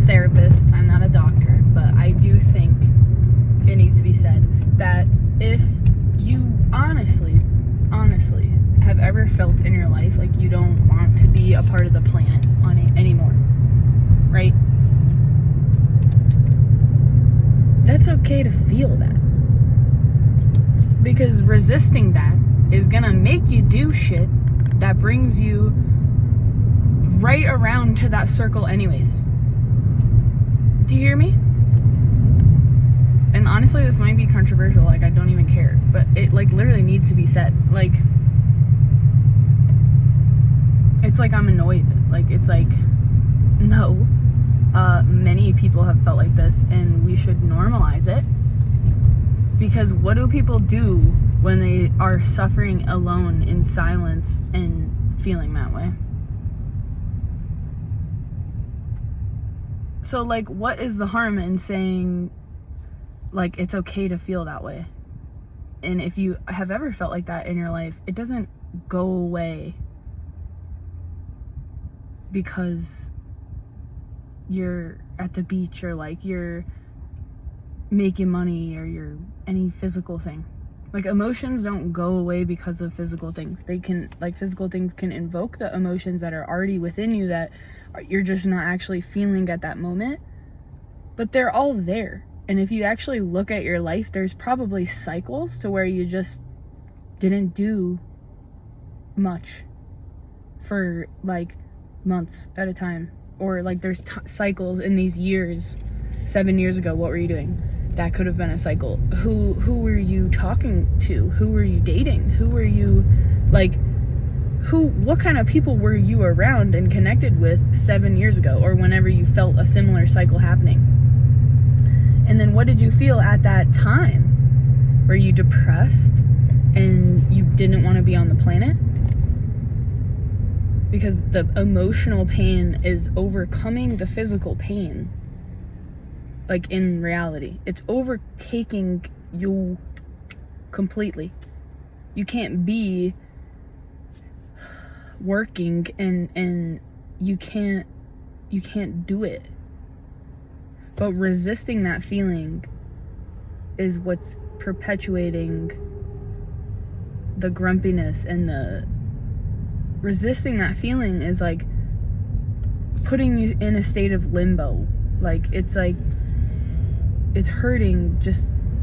therapist, I'm not a doctor, but I do think it needs to be said that if you honestly have ever felt in your life like you don't want to be a part of the planet on it anymore, right? That's okay to feel that. Because resisting that is gonna make you do shit that brings you right around to that circle anyways. Do you hear me? And honestly, this might be controversial, like I don't even care, but it like literally needs to be said. Like, it's like I'm annoyed. Like, it's like, no. Many people have felt like this, and we should normalize it. Because what do people do when they are suffering alone in silence and feeling that way? So, like, what is the harm in saying, like, it's okay to feel that way? And if you have ever felt like that in your life, it doesn't go away because you're at the beach or like you're making money or you're any physical thing. Like, emotions don't go away because of physical things. They can, like, physical things can invoke the emotions that are already within you that you're just not actually feeling at that moment, but they're all there. And if you actually look at your life, there's probably cycles to where you just didn't do much for like months at a time, or like there's cycles in these years. 7 years ago, what were you doing? That could have been a cycle. Who were you talking to? Who were you dating? Who were you, like, what kind of people were you around and connected with 7 years ago, or whenever you felt a similar cycle happening? And then what did you feel at that time? Were you depressed and you didn't want to be on the planet? Because the emotional pain is overcoming the physical pain. Like, in reality, it's overtaking you completely. You can't be working and you can't do it. But resisting that feeling is what's perpetuating the grumpiness, and resisting that feeling is like putting you in a state of limbo. Like, it's hurting,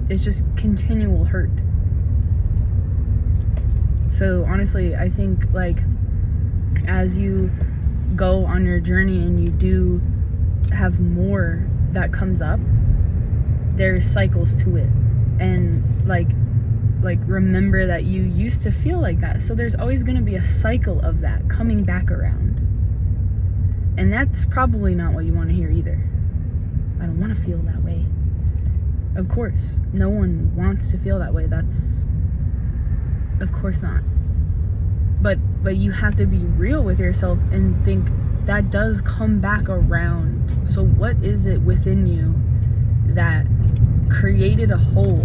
it's just continual hurt. So honestly, I think, like, as you go on your journey and you do have more that comes up, there's cycles to it. And like remember that you used to feel like that, so there's always going to be a cycle of that coming back around. And that's probably not what you want to hear either. I don't want to feel that way. Of course, no one wants to feel that way. That's, of course not. But you have to be real with yourself and think that does come back around. So what is it within you that created a hole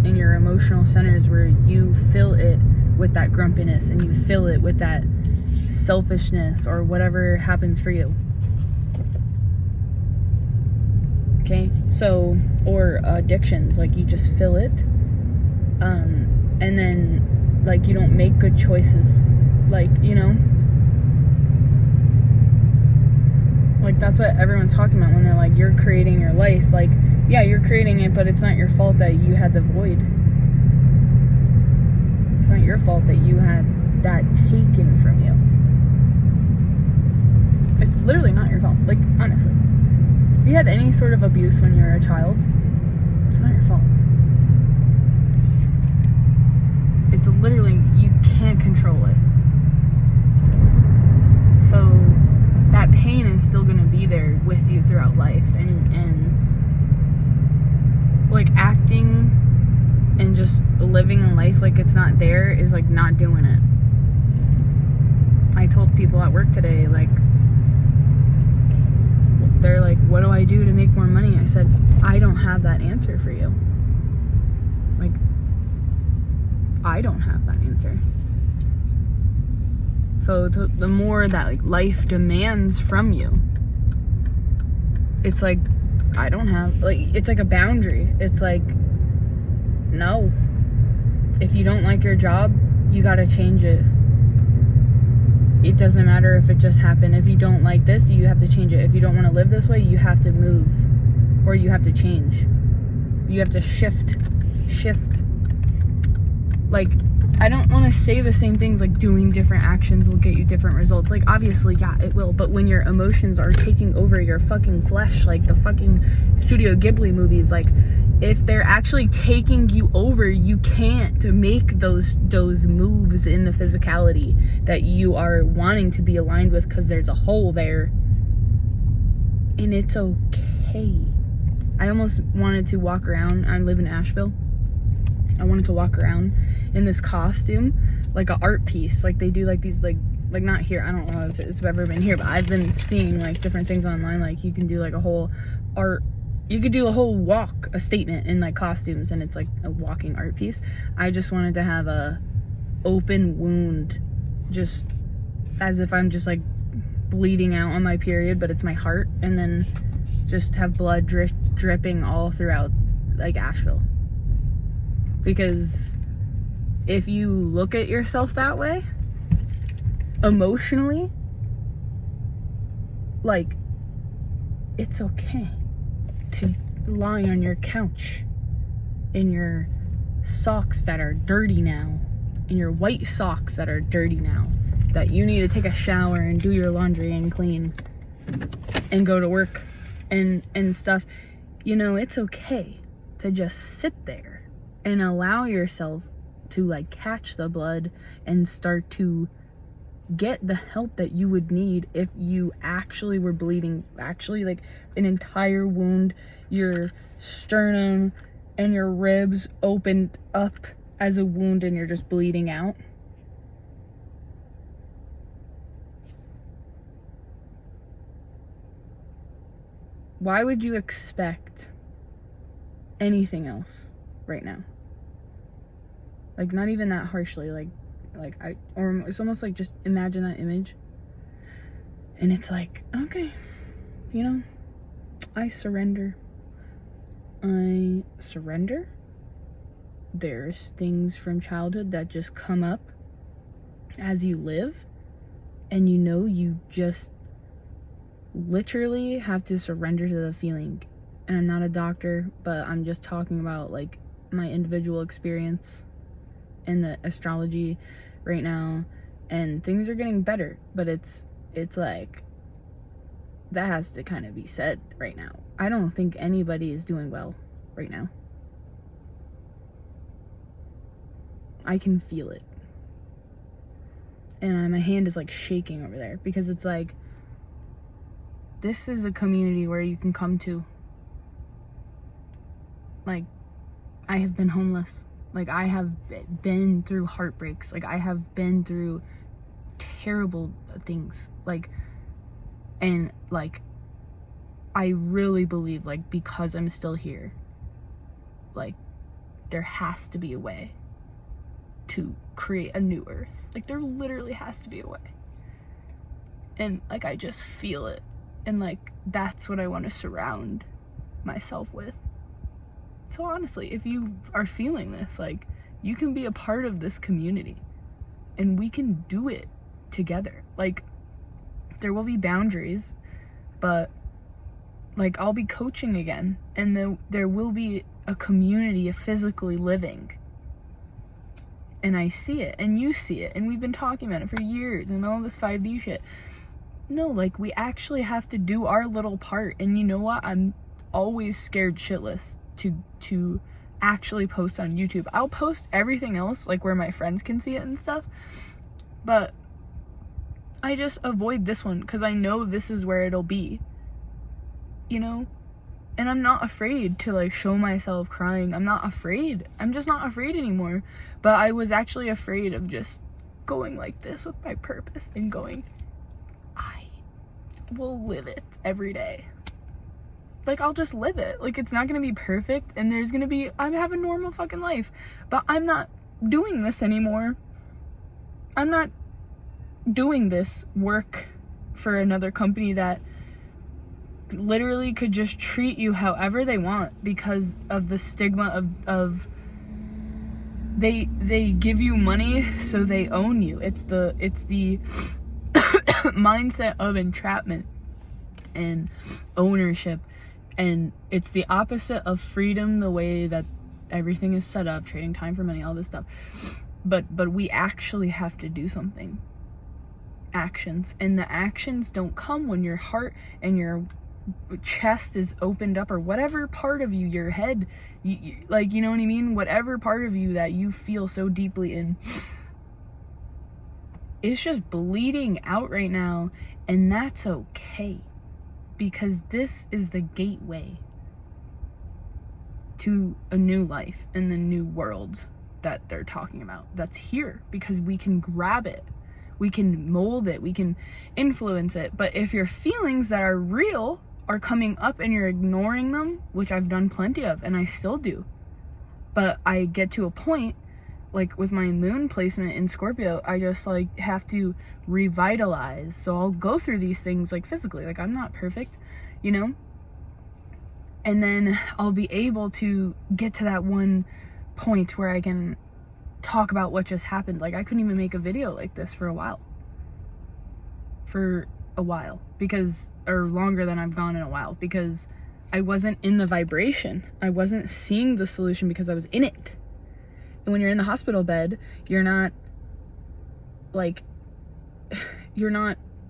in your emotional centers where you fill it with that grumpiness and you fill it with that selfishness or whatever happens for you? Okay, so, or addictions, like you just fill it, and then, like, you don't make good choices, like, you know, like, that's what everyone's talking about when they're like, you're creating your life. Like, yeah, you're creating it, but it's not your fault that you had the void. It's not your fault that you had that taken from you. It's literally not your fault, like, honestly. If you had any sort of abuse when you were a child, it's not your fault. It's literally, you can't control it. So that pain is still going to be there with you throughout life. And like, acting and just living a life like it's not there is like not doing it. I told people at work today, like, they're like, what do I do to make more money? I said, I don't have that answer for you. Like, I don't have that answer. So the more that, like, life demands from you, it's like, I don't have, like, it's like a boundary. It's like, no. If you don't like your job, you gotta change it. It doesn't matter if it just happened. If you don't like this, you have to change it. If you don't want to live this way, you have to move. Or you have to change. You have to shift. Like, I don't want to say the same things, like doing different actions will get you different results. Like, obviously, yeah, it will. But when your emotions are taking over your fucking flesh, like the fucking Studio Ghibli movies, like, if they're actually taking you over, you can't make those moves in the physicality that you are wanting to be aligned with, because there's a hole there. And it's okay. I almost wanted to walk around. I live in Asheville. I wanted to walk around in this costume, like an art piece. Like, they do like these, like not here. I don't know if it's ever been here, but I've been seeing like different things online. Like, you can do like a whole art, you could do a whole walk, a statement in like costumes, and it's like a walking art piece. I just wanted to have a open wound, just as if I'm just like bleeding out on my period, but it's my heart, and then just have blood dripping all throughout like Asheville. Because if you look at yourself that way, emotionally, like, it's okay to lie on your couch in your socks that are dirty now, in your white socks that are dirty now, that you need to take a shower and do your laundry and clean and go to work and stuff. You know, it's okay to just sit there and allow yourself to like catch the blood and start to get the help that you would need if you actually were bleeding, actually like an entire wound, your sternum and your ribs opened up as a wound and you're just bleeding out. Why would you expect anything else right now? Like, not even that harshly, or it's almost like, just imagine that image, and it's like, okay, you know, I surrender. There's things from childhood that just come up as you live, and you know, you just literally have to surrender to the feeling. And I'm not a doctor, but I'm just talking about like my individual experience in the astrology right now, and things are getting better, but it's like, that has to kind of be said right now. I don't think anybody is doing well right now. I can feel it, and my hand is like shaking over there, because it's like, this is a community where you can come to. Like, I have been homeless. Like, I have been through heartbreaks. Like, I have been through terrible things. Like, and like, I really believe, like, because I'm still here, like, there has to be a way to create a new earth. Like, there literally has to be a way. And like, I just feel it. And like, that's what I want to surround myself with. So honestly, if you are feeling this, like, you can be a part of this community, and we can do it together. Like, there will be boundaries, but like, I'll be coaching again, and there will be a community of physically living. And I see it, and you see it, and we've been talking about it for years, and all this 5D shit. No, like, we actually have to do our little part. And you know what? I'm always scared shitless to actually post on YouTube. I'll post everything else, like, where my friends can see it and stuff, but I just avoid this one because I know this is where it'll be, you know? And I'm not afraid to like show myself crying. I'm not afraid. I'm just not afraid anymore. But I was actually afraid of just going like this with my purpose and going, I will live it every day. Like, I'll just live it. Like, it's not gonna be perfect, and there's gonna be, I have a normal fucking life, but I'm not doing this anymore. I'm not doing this work for another company that literally could just treat you however they want because of the stigma of they give you money so they own you. It's the mindset of entrapment and ownership, and it's the opposite of freedom, the way that everything is set up, trading time for money, all this stuff. But we actually have to do something. Actions. And the actions don't come when your heart and your chest is opened up, or whatever part of you, your head, like, you know what I mean? Whatever part of you that you feel so deeply in, it's just bleeding out right now. And that's okay, because this is the gateway to a new life and the new world that they're talking about. That's here because we can grab it. We can mold it. We can influence it. But if your feelings that are real are coming up and you're ignoring them, which I've done plenty of, and I still do, but I get to a point, like with my moon placement in Scorpio, I just like have to revitalize. So I'll go through these things like physically, like I'm not perfect, you know? And then I'll be able to get to that one point where I can talk about what just happened. Like I couldn't even make a video like this for a while. Because, or longer than I've gone in a while, because I wasn't in the vibration. I wasn't seeing the solution because I was in it. And when you're in the hospital bed, you're not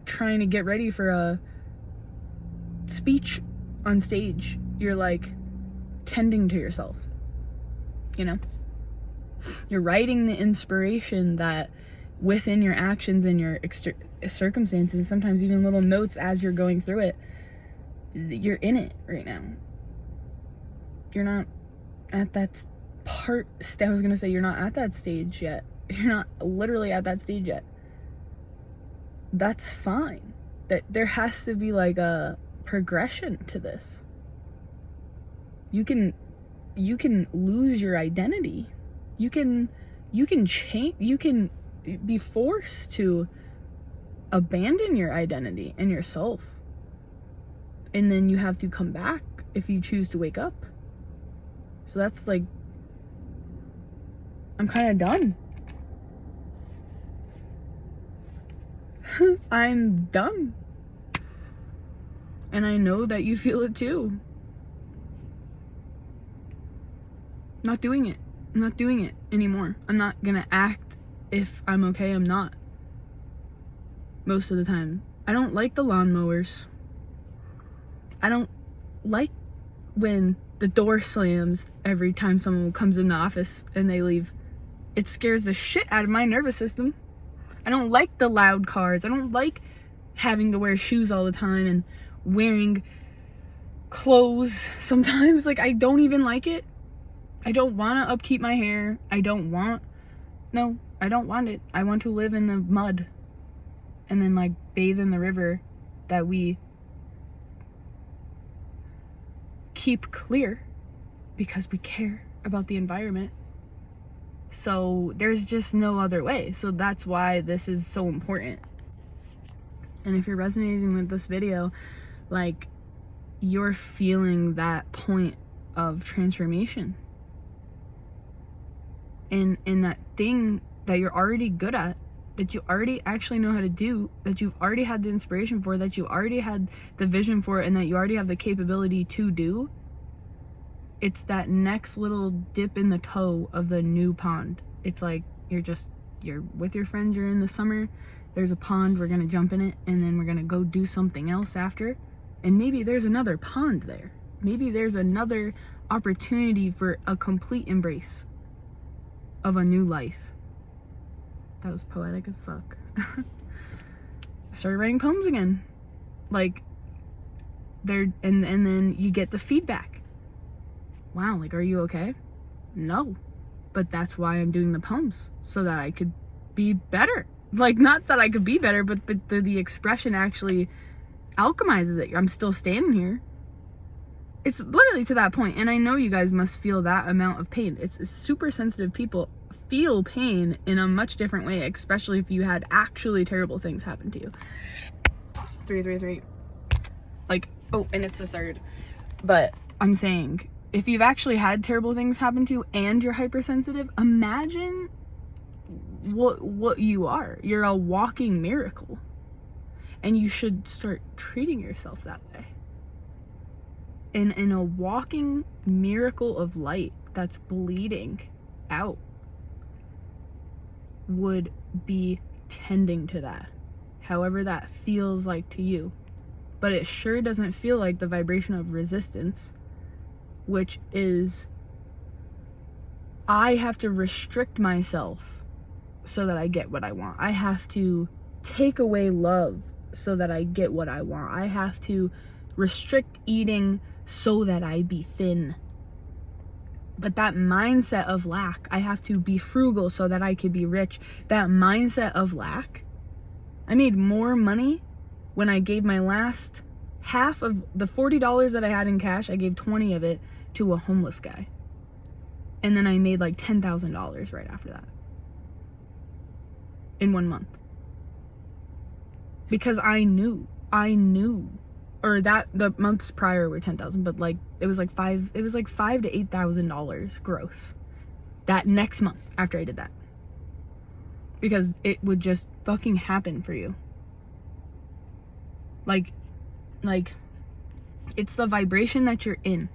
trying to get ready for a speech on stage. You're like tending to yourself, you know? You're writing the inspiration that within your actions and your circumstances, sometimes even little notes as you're going through it, you're in it right now. You're not at that part. I was gonna say you're not at that stage yet. You're not literally at that stage yet. That's fine. That there has to be like a progression to this. You can lose your identity. You can change. You can be forced to abandon your identity and yourself, and then you have to come back if you choose to wake up. So that's like, I'm kind of done. I'm done. And I know that you feel it too. Not doing it. I'm not doing it anymore. I'm not gonna act if I'm okay. I'm not. Most of the time. I don't like the lawnmowers. I don't like when the door slams every time someone comes in the office and they leave. It scares the shit out of my nervous system. I don't like the loud cars. I don't like having to wear shoes all the time and wearing clothes sometimes. Like, I don't even like it. I don't want to upkeep my hair. I don't want it. I want to live in the mud and then like bathe in the river that we keep clear because we care about the environment. So there's just no other way. So that's why this is so important. And if you're resonating with this video, like, you're feeling that point of transformation in that thing that you're already good at, that you already actually know how to do, that you've already had the inspiration for, that you already had the vision for, and that you already have the capability to do. It's that next little dip in the toe of the new pond. It's like you're with your friends, you're in the summer, there's a pond, we're gonna jump in it, and then we're gonna go do something else after. And maybe there's another pond there. Maybe there's another opportunity for a complete embrace of a new life. That was poetic as fuck. I started writing poems again. Like, and then you get the feedback. Wow, like, are you okay? No. But that's why I'm doing the poems, so that I could be better. Like, not that I could be better, but the expression actually alchemizes it. I'm still standing here. It's literally to that point, and I know you guys must feel that amount of pain. It's super sensitive people feel pain in a much different way, especially if you had actually terrible things happen to you. 333. Like, Oh, and it's the 3rd. But I'm saying, if you've actually had terrible things happen to you and you're hypersensitive, imagine what you are. You're a walking miracle. And you should start treating yourself that way. In a walking miracle of light that's bleeding out would be tending to that, however that feels like to you. But it sure doesn't feel like the vibration of resistance, which is I have to restrict myself so that I get what I want. I have to take away love so that I get what I want. I have to restrict eating so that I be thin. But that mindset of lack, I have to be frugal so that I could be rich. That mindset of lack, I made more money when I gave my last half of the $40 that I had in cash. I gave 20 of it to a homeless guy. And then I made like $10,000 right after that. In 1 month. Because I knew, or that the months prior were 10,000, but like it was like $5,000 to $8,000 gross that next month after I did that, because it would just fucking happen for you. Like it's the vibration that you're in.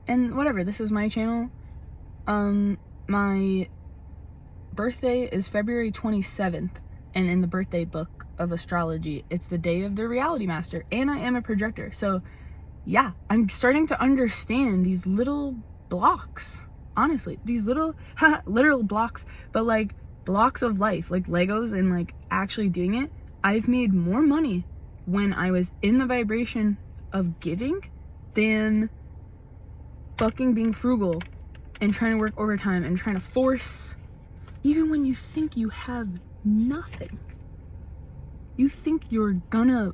And whatever, this is my channel. My birthday is February 27th, and in the birthday book of astrology, it's the day of the reality master, and I am a projector. So yeah, I'm starting to understand these little blocks, honestly, these little literal blocks, but like blocks of life, like Legos, and like actually doing it. I've made more money when I was in the vibration of giving than fucking being frugal and trying to work overtime and trying to force, even when you think you have nothing. You think you're gonna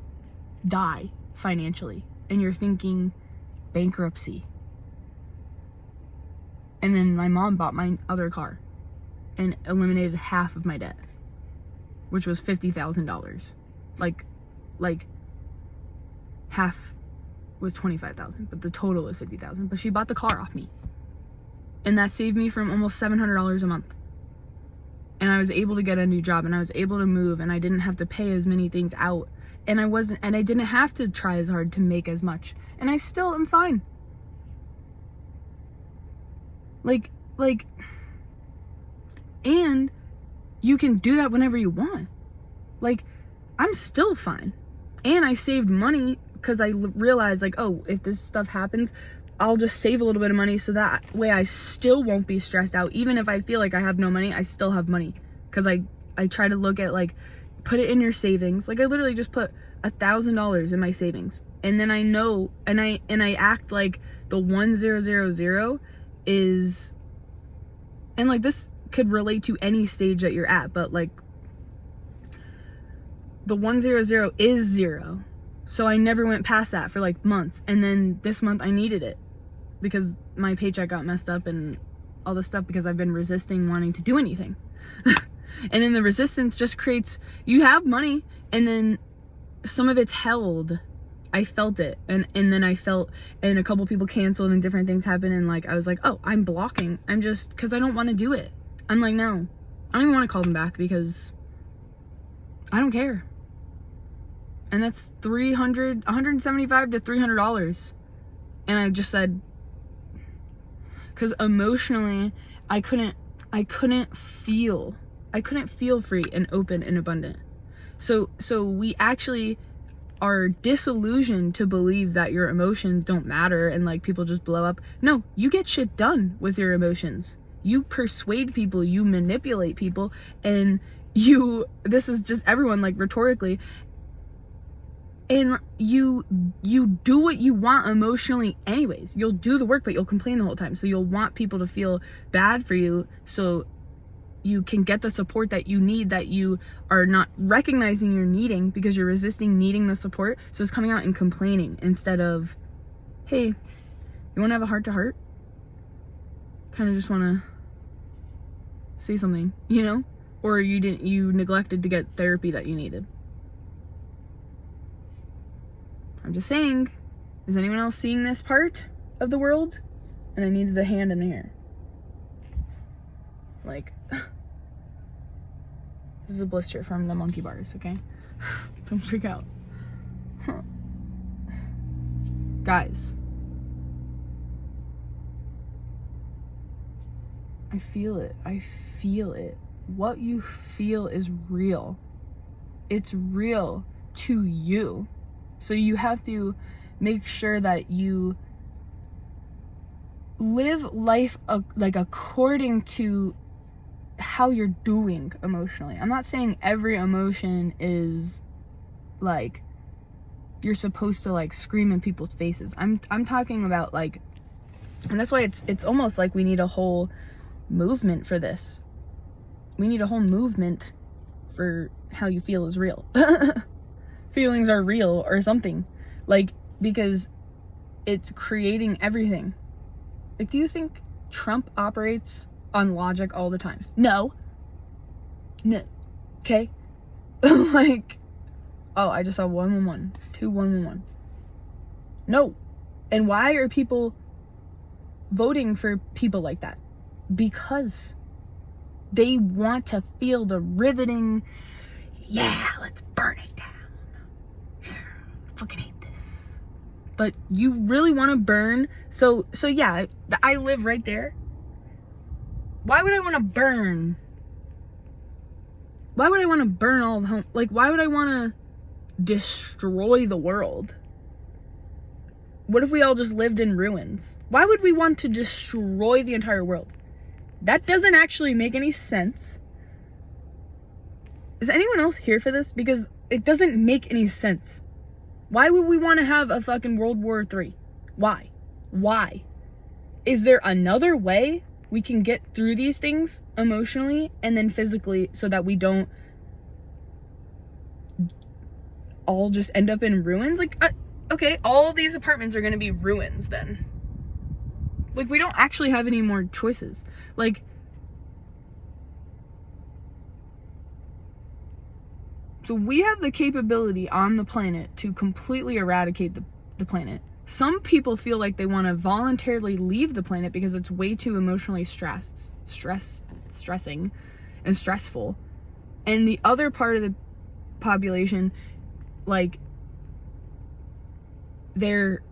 die financially, and you're thinking bankruptcy. And then my mom bought my other car and eliminated half of my debt, which was $50,000. Like half was $25,000, but the total was $50,000. But she bought the car off me, and that saved me from almost $700 a month. And I was able to get a new job, and I was able to move, and I didn't have to pay as many things out, and I didn't have to try as hard to make as much, and I still am fine. Like, and you can do that whenever you want. Like, I'm still fine, and I saved money because I realized, like, oh, if this stuff happens, I'll just save a little bit of money so that way I still won't be stressed out. Even if I feel like I have no money, I still have money. Because I try to look at, like, put it in your savings. Like, I literally just put $1,000 in my savings. And then I know, and I act like the 1000 is, and like this could relate to any stage that you're at, but like the 100 is 0. So I never went past that for like months. And then this month I needed it because my paycheck got messed up and all this stuff, because I've been resisting wanting to do anything. And then the resistance just creates, you have money, and then some of it's held. I felt it, and then I felt, and a couple people canceled and different things happened, and like I was like, oh, I'm blocking. I'm just, because I don't want to do it. I'm like, no, I don't even want to call them back because I don't care. And that's $175 to $300. And I just said, because emotionally I couldn't feel free and open and abundant. So we actually are disillusioned to believe that your emotions don't matter and like people just blow up. No, you get shit done with your emotions. You persuade people, you manipulate people, and this is just everyone, like, rhetorically, and you do what you want emotionally anyways. You'll do the work, but you'll complain the whole time. So you'll want people to feel bad for you so you can get the support that you need, that you are not recognizing you're needing because you're resisting needing the support. So it's coming out and complaining instead of, hey, you want to have a heart-to-heart? Kind of just want to say something, you know? Or you neglected to get therapy that you needed. I'm just saying, is anyone else seeing this part of the world? And I needed the hand in the hair. Like, this is a blister from the monkey bars, okay? Don't freak out. Guys, I feel it. I feel it. What you feel is real. It's real to you. So you have to make sure that you live life like according to how you're doing emotionally. I'm not saying every emotion is like you're supposed to like scream in people's faces. I'm talking about like, and that's why it's almost like we need a whole movement for this. We need a whole movement for how you feel is real. Feelings are real or something. Like, because it's creating everything. Like, do you think Trump operates on logic all the time? No. Okay? Like, oh, I just saw 111. 2111. No. And why are people voting for people like that? Because they want to feel the riveting, yeah, let's burn it down. I fucking hate this. But you really want to burn, so yeah, I live right there. Why would I want to burn? Why would I want to burn all the home? Like, why would I want to destroy the world? What if we all just lived in ruins? Why would we want to destroy the entire world? That doesn't actually make any sense. Is anyone else here for this? Because it doesn't make any sense. Why would we want to have a fucking World War III? Why? Why? Is there another way we can get through these things emotionally and then physically so that we don't all just end up in ruins? Like, okay, all of these apartments are going to be ruins then. Like, we don't actually have any more choices. Like, so we have the capability on the planet to completely eradicate the planet. Some people feel like they want to voluntarily leave the planet because it's way too emotionally stressing and stressful. And the other part of the population, like, they're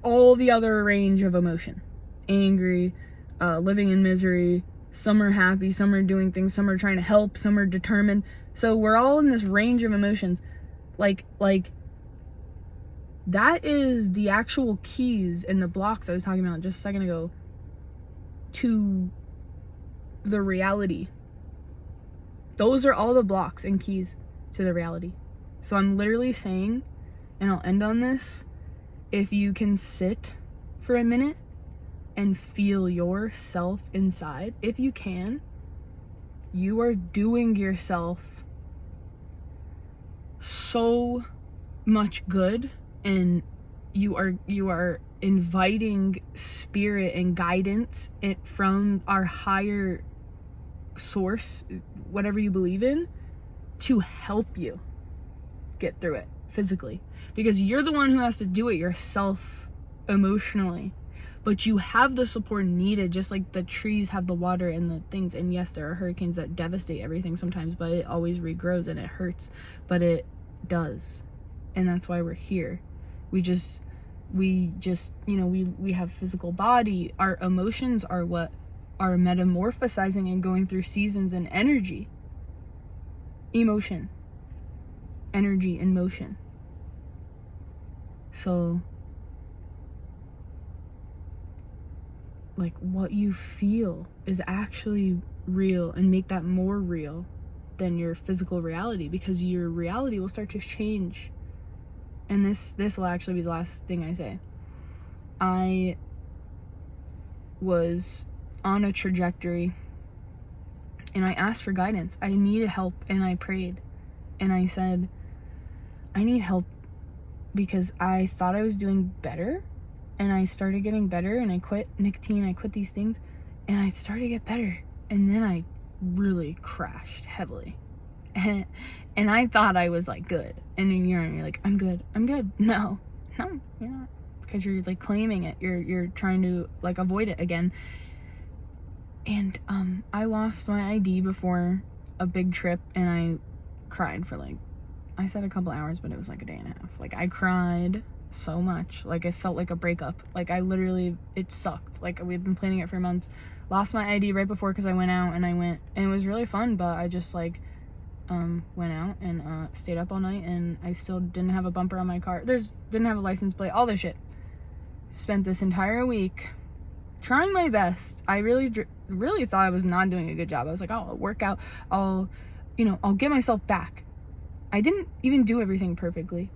all the other range of emotion. Angry, living in misery, some are happy, some are doing things, some are trying to help, some are determined. So we're all in this range of emotions. Like that is the actual keys and the blocks I was talking about just a second ago to the reality. Those are all the blocks and keys to the reality. So I'm literally saying, and I'll end on this, if you can sit for a minute and feel yourself inside, if you can, you are doing yourself so much good, and you are inviting spirit and guidance from our higher source, whatever you believe in, to help you get through it physically, because you're the one who has to do it yourself emotionally. But you have the support needed, just like the trees have the water and the things. And yes, there are hurricanes that devastate everything sometimes, but it always regrows and it hurts, but it does. And that's why we're here. We just, you know, we have physical body. Our emotions are what are metamorphosizing and going through seasons and energy. Emotion. Energy and motion. So, like, what you feel is actually real, and make that more real than your physical reality, because your reality will start to change. And this will actually be the last thing I say. I was on a trajectory and I asked for guidance. I needed help, and I prayed and I said, I need help, because I thought I was doing better. And I started getting better, and I quit nicotine, I quit these things, and I started to get better. And then I really crashed heavily. And I thought I was like good. And then you're like, I'm good. No, you're not. Because you're like claiming it. You're trying to like avoid it again. And I lost my ID before a big trip, and I cried for like, I said a couple hours, but it was like a day and a half. Like, I cried so much. Like, it felt like a breakup. Like, I literally, it sucked. Like, we'd been planning it for months. Lost my ID right before because I went out, and it was really fun, but I just like went out and stayed up all night, and I still didn't have a bumper on my car. Didn't have a license plate, all this shit. Spent this entire week trying my best. I really thought I was not doing a good job. I was like, oh, I'll work out, I'll get myself back. I didn't even do everything perfectly,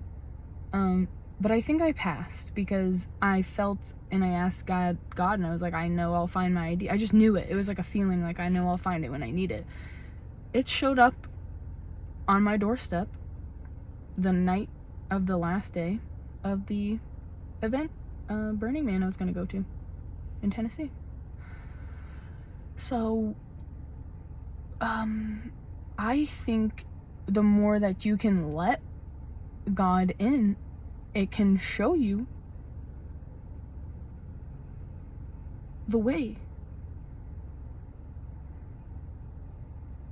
but I think I passed because I felt, and I asked God, and I was like, I know I'll find my ID. I just knew it. It was like a feeling, like I know I'll find it when I need it. It showed up on my doorstep the night of the last day of the event, Burning Man I was going to go to in Tennessee. So, I think the more that you can let God in, it can show you the way.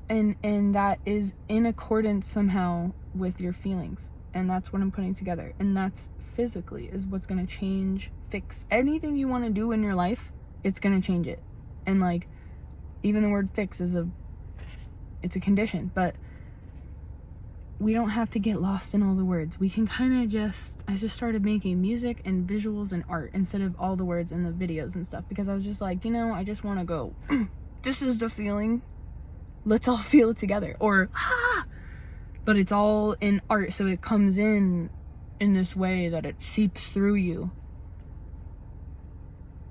And that is in accordance somehow with your feelings. And that's what I'm putting together. And that's physically is what's going to change, fix anything you want to do in your life. It's going to change it. And like, even the word fix is it's a condition, but we don't have to get lost in all the words. We can kind of I just started making music and visuals and art instead of all the words in the videos and stuff, because I was just like, I just want to go, this is the feeling. Let's all feel it together. Or, but it's all in art, so it comes in this way that it seeps through you.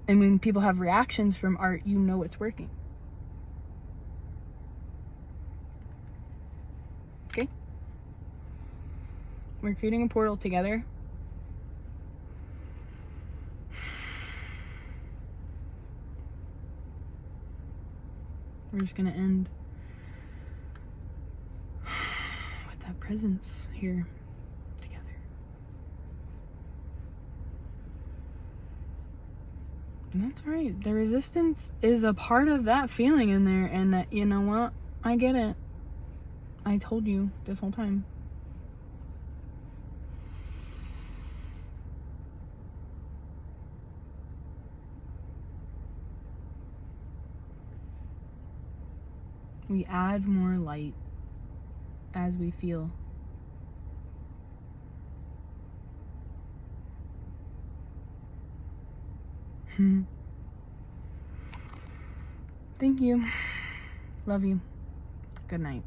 And when people have reactions from art, you know it's working. Okay? We're creating a portal together. We're just gonna end with that presence here together. And that's right. The resistance is a part of that feeling in there, and that, you know what? I get it. I told you this whole time. We add more light as we feel. Thank you. Love you. Good night.